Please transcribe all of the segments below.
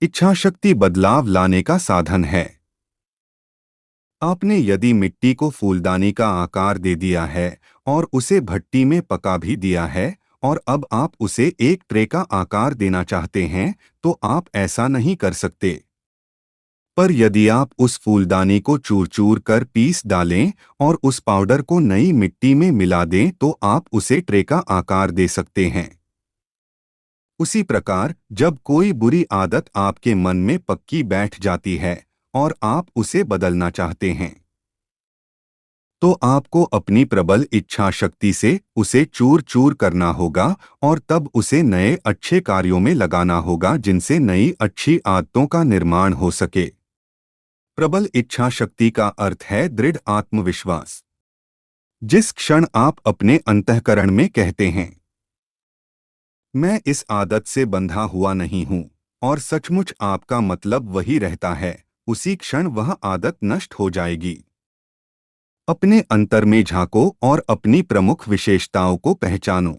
इच्छाशक्ति बदलाव लाने का साधन है। आपने यदि मिट्टी को फूलदानी का आकार दे दिया है और उसे भट्टी में पका भी दिया है और अब आप उसे एक ट्रे का आकार देना चाहते हैं, तो आप ऐसा नहीं कर सकते। पर यदि आप उस फूलदानी को चूर चूर कर पीस डालें और उस पाउडर को नई मिट्टी में मिला दें, तो आप उसे ट्रे का आकार दे सकते हैं। उसी प्रकार जब कोई बुरी आदत आपके मन में पक्की बैठ जाती है और आप उसे बदलना चाहते हैं, तो आपको अपनी प्रबल इच्छा शक्ति से उसे चूर चूर करना होगा और तब उसे नए अच्छे कार्यों में लगाना होगा, जिनसे नई अच्छी आदतों का निर्माण हो सके। प्रबल इच्छा शक्ति का अर्थ है दृढ़ आत्मविश्वास। जिस क्षण आप अपने अंतःकरण में कहते हैं, मैं इस आदत से बंधा हुआ नहीं हूं, और सचमुच आपका मतलब वही रहता है, उसी क्षण वह आदत नष्ट हो जाएगी। अपने अंतर में झांको और अपनी प्रमुख विशेषताओं को पहचानो।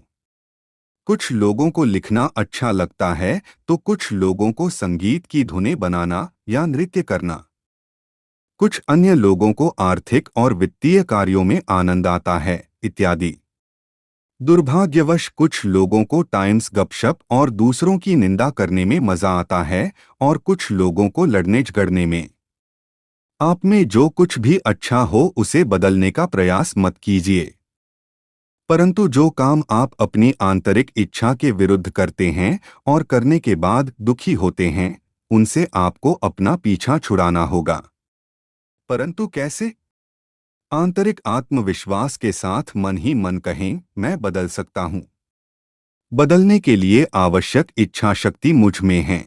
कुछ लोगों को लिखना अच्छा लगता है, तो कुछ लोगों को संगीत की धुनें बनाना या नृत्य करना। कुछ अन्य लोगों को आर्थिक और वित्तीय कार्यों में आनंद आता है, इत्यादि। दुर्भाग्यवश कुछ लोगों को टाइम्स गपशप और दूसरों की निंदा करने में मजा आता है, और कुछ लोगों को लड़ने झगड़ने में। आप में जो कुछ भी अच्छा हो उसे बदलने का प्रयास मत कीजिए, परंतु जो काम आप अपनी आंतरिक इच्छा के विरुद्ध करते हैं और करने के बाद दुखी होते हैं, उनसे आपको अपना पीछा छुड़ाना होगा। परंतु कैसे? आंतरिक आत्मविश्वास के साथ मन ही मन कहें, मैं बदल सकता हूं। बदलने के लिए आवश्यक इच्छा शक्ति मुझ में है।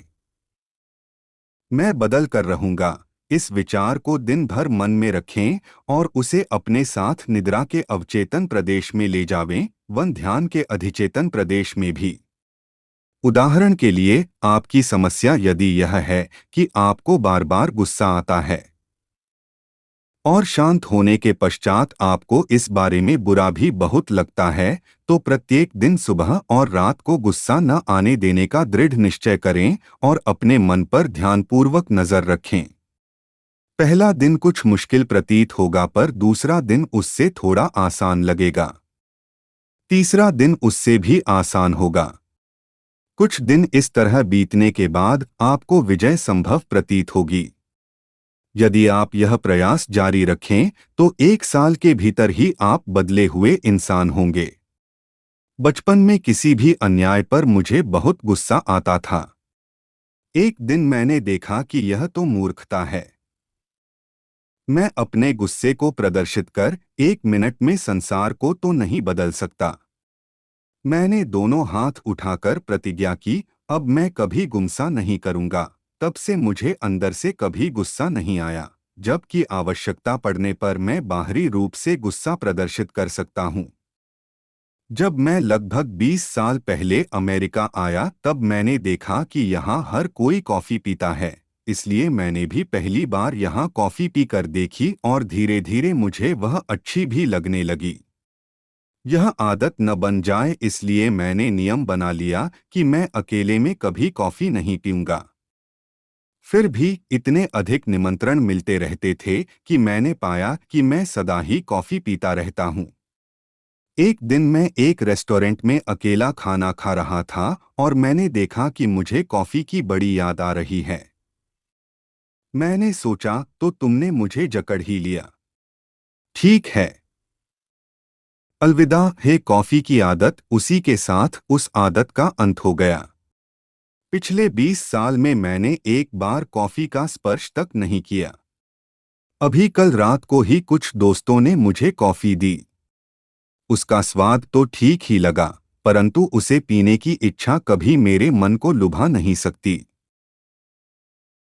मैं बदल कर रहूंगा। इस विचार को दिन भर मन में रखें और उसे अपने साथ निद्रा के अवचेतन प्रदेश में ले जावें, वन ध्यान के अधिचेतन प्रदेश में भी। उदाहरण के लिए, आपकी समस्या यदि यह है कि आपको बार बार गुस्सा आता है और शांत होने के पश्चात आपको इस बारे में बुरा भी बहुत लगता है, तो प्रत्येक दिन सुबह और रात को गुस्सा न आने देने का दृढ़ निश्चय करें और अपने मन पर ध्यानपूर्वक नजर रखें। पहला दिन कुछ मुश्किल प्रतीत होगा, पर दूसरा दिन उससे थोड़ा आसान लगेगा। तीसरा दिन उससे भी आसान होगा। कुछ दिन इस तरह बीतने के बाद आपको विजय संभव प्रतीत होगी। यदि आप यह प्रयास जारी रखें, तो 1 साल के भीतर ही आप बदले हुए इंसान होंगे। बचपन में किसी भी अन्याय पर मुझे बहुत गुस्सा आता था। एक दिन मैंने देखा कि यह तो मूर्खता है। मैं अपने गुस्से को प्रदर्शित कर 1 मिनट में संसार को तो नहीं बदल सकता। मैंने दोनों हाथ उठाकर प्रतिज्ञा की, अब मैं कभी गुस्सा नहीं करूंगा। तब से मुझे अंदर से कभी गुस्सा नहीं आया, जबकि आवश्यकता पड़ने पर मैं बाहरी रूप से गुस्सा प्रदर्शित कर सकता हूं। जब मैं लगभग 20 साल पहले अमेरिका आया, तब मैंने देखा कि यहाँ हर कोई कॉफी पीता है, इसलिए मैंने भी पहली बार यहाँ कॉफी पीकर देखी और धीरे धीरे मुझे वह अच्छी भी लगने लगी। यह आदत न बन जाए, इसलिए मैंने नियम बना लिया कि मैं अकेले में कभी कॉफी नहीं पीऊंगा। फिर भी इतने अधिक निमंत्रण मिलते रहते थे कि मैंने पाया कि मैं सदा ही कॉफी पीता रहता हूँ। एक दिन मैं एक रेस्टोरेंट में अकेला खाना खा रहा था और मैंने देखा कि मुझे कॉफी की बड़ी याद आ रही है। मैंने सोचा, तो तुमने मुझे जकड़ ही लिया। ठीक है। अलविदा है कॉफी की आदत। उसी के साथ उस आदत का अंत हो गया। पिछले 20 साल में मैंने एक बार कॉफी का स्पर्श तक नहीं किया। अभी कल रात को ही कुछ दोस्तों ने मुझे कॉफी दी। उसका स्वाद तो ठीक ही लगा, परंतु उसे पीने की इच्छा कभी मेरे मन को लुभा नहीं सकती।